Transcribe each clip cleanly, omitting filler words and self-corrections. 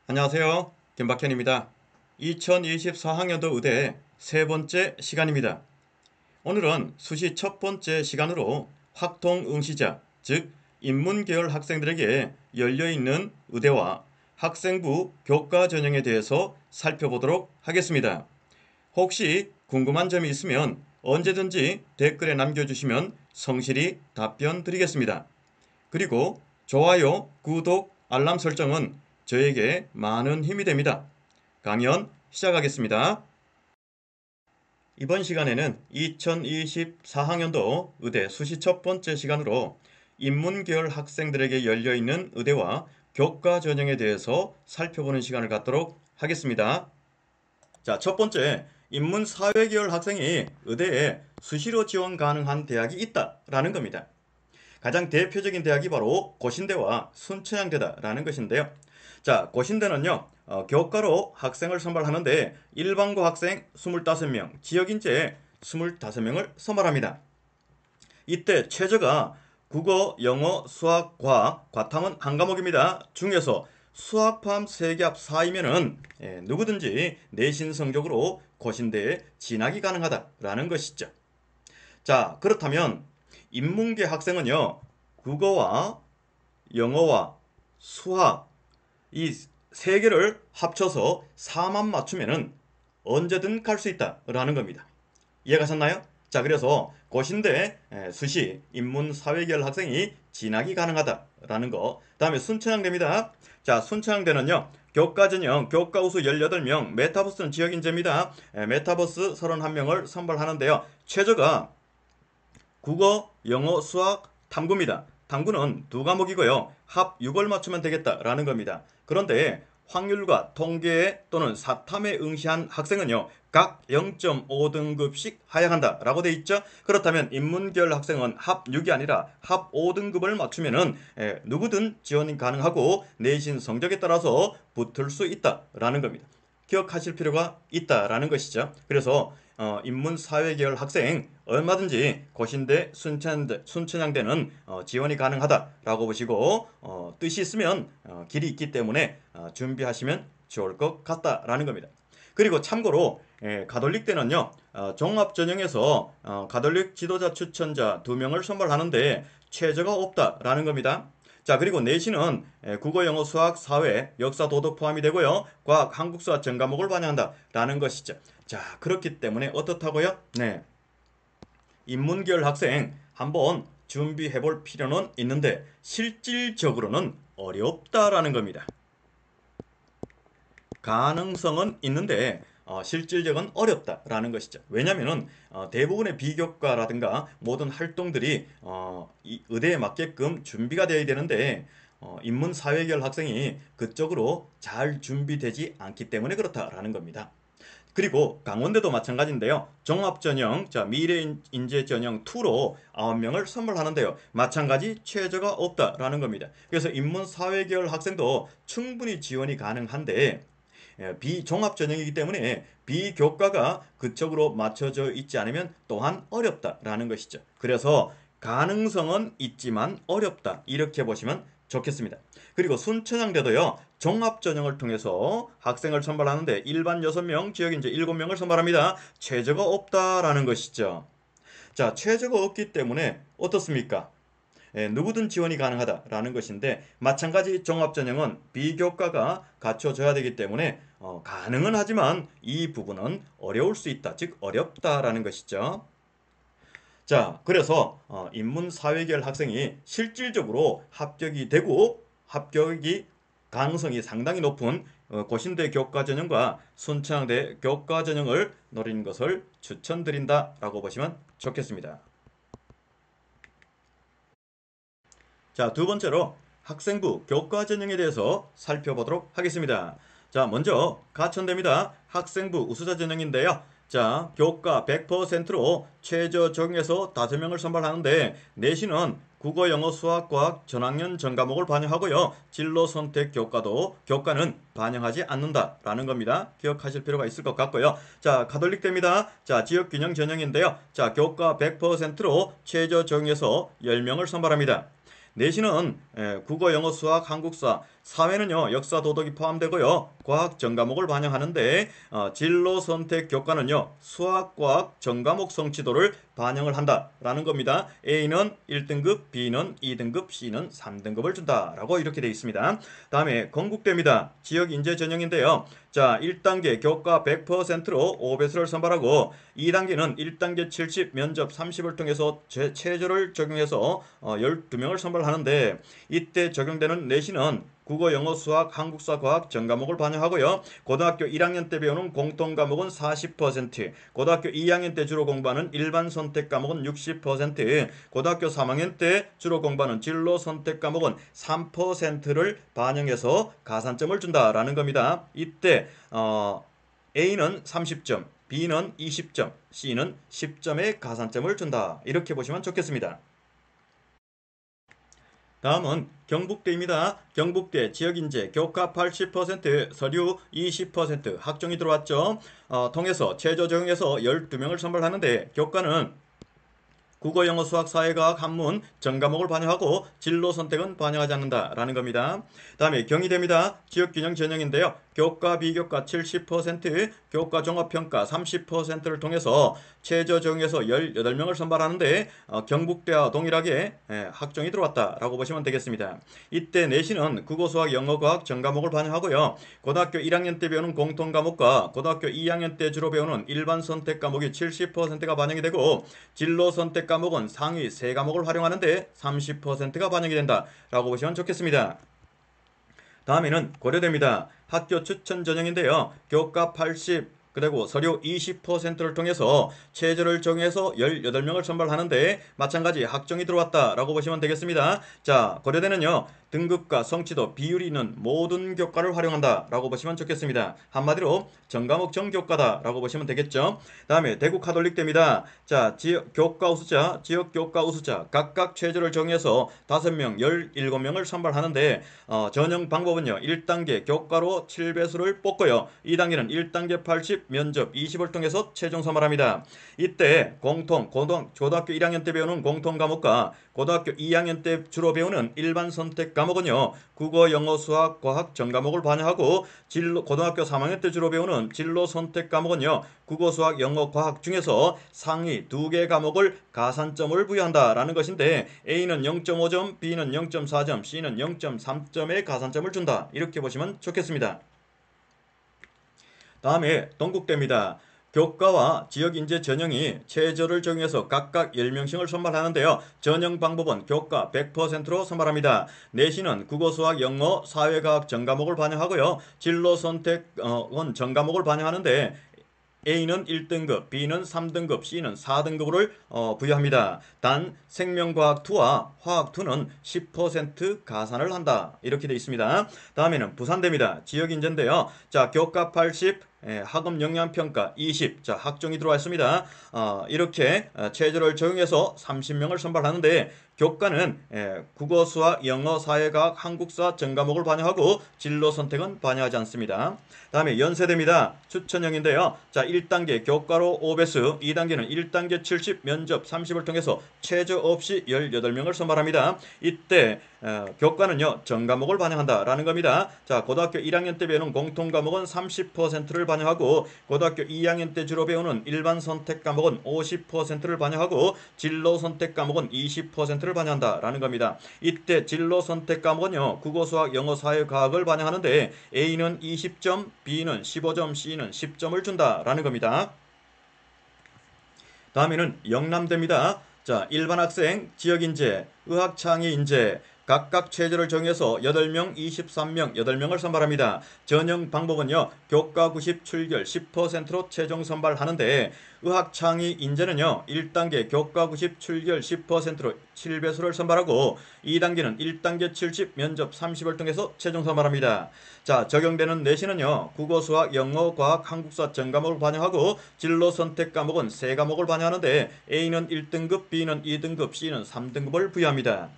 안녕하세요. 김박현입니다. 2024학년도 의대 세 번째 시간입니다. 오늘은 수시 첫 번째 시간으로 확통 응시자, 즉 인문계열 학생들에게 열려있는 의대와 학생부 교과 전형에 대해서 살펴보도록 하겠습니다. 혹시 궁금한 점이 있으면 언제든지 댓글에 남겨주시면 성실히 답변 드리겠습니다. 그리고 좋아요, 구독, 알람 설정은 저에게 많은 힘이 됩니다. 강연 시작하겠습니다. 이번 시간에는 2024학년도 의대 수시 첫 번째 시간으로 인문계열 학생들에게 열려있는 의대와 교과 전형에 대해서 살펴보는 시간을 갖도록 하겠습니다. 자, 첫 번째, 인문사회계열 학생이 의대에 수시로 지원 가능한 대학이 있다라는 겁니다. 가장 대표적인 대학이 바로 고신대와 순천향대다라는 것인데요. 자, 고신대는요, 교과로 학생을 선발하는데 일반고 학생 25명, 지역인재 25명을 선발합니다. 이때 최저가 국어, 영어, 수학, 과학, 과탐은 한 과목입니다. 중에서 수학 포함 3개 합 4이면은 누구든지 내신 성적으로 고신대에 진학이 가능하다라는 것이죠. 자, 그렇다면 인문계 학생은요, 국어와 영어와 수학 이 세 개를 합쳐서 4만 맞추면은 언제든 갈 수 있다라는 겁니다. 이해가셨나요? 자, 그래서 고신대 수시 인문사회계열 학생이 진학이 가능하다라는 거. 다음에 순천향대입니다. 자, 순천향대는요, 교과전형 교과우수 18명, 메타버스는 지역인재입니다. 메타버스 31명을 선발하는데요. 최저가 국어, 영어, 수학, 탐구입니다. 탐구는 두 과목이고요. 합 6을 맞추면 되겠다라는 겁니다. 그런데 확률과 통계 또는 사탐에 응시한 학생은요, 각 0.5등급씩 하향한다 라고 돼 있죠. 그렇다면 인문계열 학생은 합 6이 아니라 합 5등급을 맞추면은 누구든 지원이 가능하고 내신 성적에 따라서 붙을 수 있다라는 겁니다. 기억하실 필요가 있다라는 것이죠. 그래서 인문사회계열 학생 얼마든지 고신대, 순천향대는 지원이 가능하다라고 보시고 뜻이 있으면 길이 있기 때문에 준비하시면 좋을 것 같다라는 겁니다. 그리고 참고로 가톨릭대는요, 종합전형에서 가톨릭 지도자 추천자 2명을 선발하는데 최저가 없다라는 겁니다. 자, 그리고 내신은 국어, 영어, 수학, 사회, 역사, 도덕 포함이 되고요. 과학, 한국사 전 과목을 반영한다라는 것이죠. 자, 그렇기 때문에 어떻다고요? 네, 인문계열 학생 한번 준비해 볼 필요는 있는데 실질적으로는 어렵다라는 겁니다. 가능성은 있는데 실질적은 어렵다라는 것이죠. 왜냐하면 대부분의 비교과라든가 모든 활동들이 이 의대에 맞게끔 준비가 되어야 되는데 인문사회계열 학생이 그쪽으로 잘 준비되지 않기 때문에 그렇다라는 겁니다. 그리고 강원대도 마찬가지인데요. 종합전형, 자, 미래인재전형 2로 9명을 선발하는데요. 마찬가지 최저가 없다라는 겁니다. 그래서 인문사회계열 학생도 충분히 지원이 가능한데 비종합전형이기 때문에 비교과가 그쪽으로 맞춰져 있지 않으면 또한 어렵다라는 것이죠. 그래서 가능성은 있지만 어렵다 이렇게 보시면 좋겠습니다. 그리고 순천향대도요, 종합전형을 통해서 학생을 선발하는데 일반 6명, 지역인재 7명을 선발합니다. 최저가 없다라는 것이죠. 자, 최저가 없기 때문에 어떻습니까? 누구든 지원이 가능하다라는 것인데 마찬가지 종합전형은 비교과가 갖춰져야 되기 때문에 가능은 하지만 이 부분은 어려울 수 있다. 즉 어렵다라는 것이죠. 자, 그래서 인문사회계열 학생이 실질적으로 합격이 되고 합격이 가능성이 상당히 높은 고신대 교과전형과 순천향대 교과전형을 노리는 것을 추천드린다라고 보시면 좋겠습니다. 자, 두 번째로 학생부 교과 전형에 대해서 살펴보도록 하겠습니다. 자, 먼저 가천대입니다. 학생부 우수자 전형인데요. 자, 교과 100%로 최저 적용해서 5명을 선발하는데 내신은 국어, 영어, 수학, 과학 전학년 전 과목을 반영하고요. 진로 선택 교과는 반영하지 않는다라는 겁니다. 기억하실 필요가 있을 것 같고요. 자, 가톨릭대입니다. 자, 지역균형 전형인데요. 자, 교과 100%로 최저 적용해서 10명을 선발합니다. 내신은 국어, 영어, 수학, 한국사 사회는요 역사 도덕이 포함되고요 과학 전과목을 반영하는데 진로 선택 교과는요 수학 과학 전과목 성취도를 반영을 한다라는 겁니다. A는 1등급, B는 2등급, C는 3등급을 준다라고 이렇게 되어 있습니다. 다음에 건국대입니다. 지역 인재 전형인데요. 자, 1단계 교과 100%로 5배수를 선발하고 2단계는 1단계 70, 면접 30을 통해서 최저를 적용해서 12명을 선발하는데 이때 적용되는 내신은 국어, 영어, 수학, 한국사, 과학 전과목을 반영하고요. 고등학교 1학년 때 배우는 공통 과목은 40%, 고등학교 2학년 때 주로 공부하는 일반 선택 과목은 60%, 고등학교 3학년 때 주로 공부하는 진로 선택 과목은 3%를 반영해서 가산점을 준다라는 겁니다. 이때 A는 30점, B는 20점, C는 10점의 가산점을 준다. 이렇게 보시면 좋겠습니다. 다음은 경북대입니다. 경북대 지역인재 교과 80%, 서류 20% 학종이 들어왔죠. 통해서 최저 적용해서 12명을 선발하는데 교과는 국어, 영어, 수학, 사회과학, 한문 전과목을 반영하고 진로 선택은 반영하지 않는다라는 겁니다. 다음에 경희대입니다. 지역균형 전형인데요. 교과, 비교과 70%, 교과 종합평가 30%를 통해서 최저 적용해서 18명을 선발하는데 경북대와 동일하게 학종이 들어왔다라고 보시면 되겠습니다. 이때 내신은 국어, 수학, 영어, 과학 전과목을 반영하고요. 고등학교 1학년 때 배우는 공통과목과 고등학교 2학년 때 주로 배우는 일반 선택 과목이 70%가 반영이 되고 진로 선택 과목은 상위 3과목을 활용하는데 30%가 반영이 된다라고 보시면 좋겠습니다. 다음에는 고려대입니다. 학교 추천 전형인데요. 교과 80, 그리고 서류 20%를 통해서 최저를 정해서 18명을 선발하는데 마찬가지 학종이 들어왔다라고 보시면 되겠습니다. 자, 고려대는요. 등급과 성취도, 비율이 있는 모든 교과를 활용한다라고 보시면 좋겠습니다. 한마디로 전과목 전교과다라고 보시면 되겠죠. 다음에 대구 카톨릭대입니다. 자, 지역 교과 우수자, 지역 교과 우수자 각각 최저를 정해서 5명, 17명을 선발하는데 전형 방법은요. 1단계 교과로 7배수를 뽑고요. 2단계는 1단계 80, 면접 20을 통해서 최종 선발합니다. 이때 고등학교 1학년 때 배우는 공통 과목과 고등학교 2학년 때 주로 배우는 일반 선택 과목은요. 국어, 영어, 수학, 과학 전과목을 반영하고 고등학교 3학년 때 주로 배우는 진로 선택 과목은요. 국어, 수학, 영어, 과학 중에서 상위 2개 과목을 가산점을 부여한다라는 것인데 A는 0.5점, B는 0.4점, C는 0.3점의 가산점을 준다. 이렇게 보시면 좋겠습니다. 다음에 동국대입니다. 교과와 지역인재 전형이 최저를 정해서 각각 10명씩을 선발하는데요. 전형 방법은 교과 100%로 선발합니다. 내신은 국어, 수학, 영어, 사회과학 전과목을 반영하고요. 진로 선택은 전과목을 반영하는데 A는 1등급, B는 3등급, C는 4등급을 부여합니다. 단 생명과학2와 화학2는 10% 가산을 한다. 이렇게 되어 있습니다. 다음에는 부산대입니다. 지역인재인데요. 자, 교과 80, 학업 영양평가 20. 자, 학종이 들어와 있습니다. 이렇게 최저를 적용해서 30명을 선발하는데 교과는 국어, 수학, 영어, 사회과학, 한국사 전과목을 반영하고 진로 선택은 반영하지 않습니다. 다음에 연세대입니다. 추천형인데요. 자, 1단계 교과로 5배수, 2단계는 1단계 70, 면접 30을 통해서 최저 없이 18명을 선발합니다. 이때 교과는요. 전과목을 반영한다라는 겁니다. 자, 고등학교 1학년 때 배우는 공통 과목은 30%를 반영하고 고등학교 2학년 때 주로 배우는 일반 선택 과목은 50%를 반영하고 진로 선택 과목은 20%를 반영한다라는 겁니다. 이때 진로 선택 과목은요. 국어, 수학, 영어, 사회, 과학을 반영하는데 A는 20점, B는 15점, C는 10점을 준다라는 겁니다. 다음에는 영남대입니다. 자, 일반 학생, 지역인재, 의학창의인재 각각 최저를 정해서 8명, 23명, 8명을 선발합니다. 전형 방법은요. 교과 90 출결 10%로 최종 선발하는데 의학창의 인재는요. 1단계 교과 90 출결 10%로 7배수를 선발하고 2단계는 1단계 70 면접 30을 통해서 최종 선발합니다. 자, 적용되는 내신은요. 국어, 수학, 영어, 과학, 한국사 전과목을 반영하고 진로 선택 과목은 3과목을 반영하는데 A는 1등급, B는 2등급, C는 3등급을 부여합니다.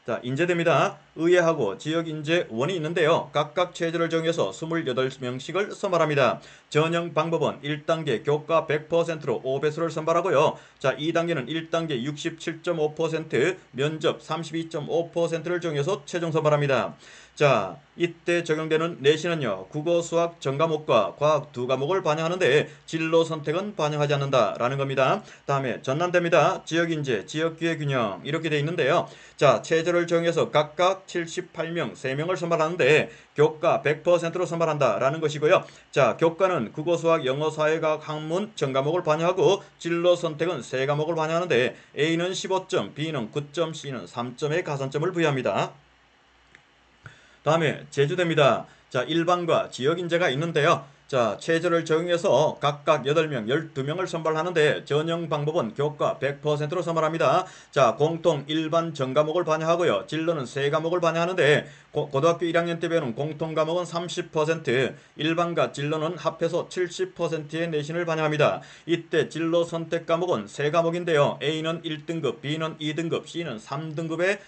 자, 인재대입니다. 의예하고 지역인재원이 있는데요. 각각 최저를 정해서 28명씩을 선발합니다. 전형 방법은 1단계 교과 100%로 5배수를 선발하고요. 자, 2단계는 1단계 67.5%, 면접 32.5%를 정해서 최종 선발합니다. 자, 이때 적용되는 내신은요, 국어, 수학 전 과목과 과학 두 과목을 반영하는데 진로 선택은 반영하지 않는다라는 겁니다. 다음에 전남대입니다. 지역인재, 지역기회균형 이렇게 돼 있는데요. 자, 최저를 정해서 각각 78명, 3명을 선발하는데 교과 100%로 선발한다라는 것이고요. 자, 교과는 국어, 수학, 영어, 사회과학, 학문 전 과목을 반영하고 진로 선택은 3과목을 반영하는데 A는 15점, B는 9점, C는 3점의 가산점을 부여합니다. 다음에 제주대입니다. 자, 일반과 지역인재가 있는데요. 자, 최저를 적용해서 각각 8명, 12명을 선발하는데 전형 방법은 교과 100%로 선발합니다. 자, 공통 일반 전 과목을 반영하고요. 진로는 3과목을 반영하는데 고등학교 1학년 때 배우는 공통 과목은 30%, 일반과 진로는 합해서 70%의 내신을 반영합니다. 이때 진로 선택 과목은 3과목인데요. A는 1등급, B는 2등급, C는 3등급에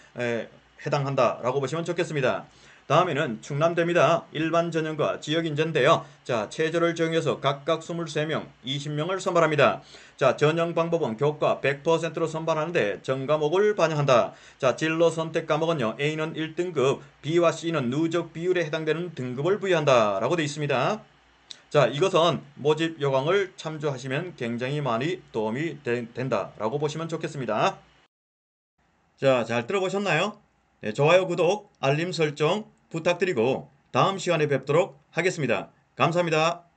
해당한다라고 보시면 좋겠습니다. 다음에는 충남대입니다. 일반 전형과 지역인재인데요. 자, 최저를 정해서 각각 23명, 20명을 선발합니다. 자, 전형 방법은 교과 100%로 선발하는데 전 과목을 반영한다. 자, 진로 선택 과목은요. A는 1등급, B와 C는 누적 비율에 해당되는 등급을 부여한다. 라고 되어 있습니다. 자, 이것은 모집 요강을 참조하시면 굉장히 많이 도움이 된다라고 보시면 좋겠습니다. 자, 잘 들어보셨나요? 네, 좋아요, 구독, 알림 설정 부탁드리고 다음 시간에 뵙도록 하겠습니다. 감사합니다.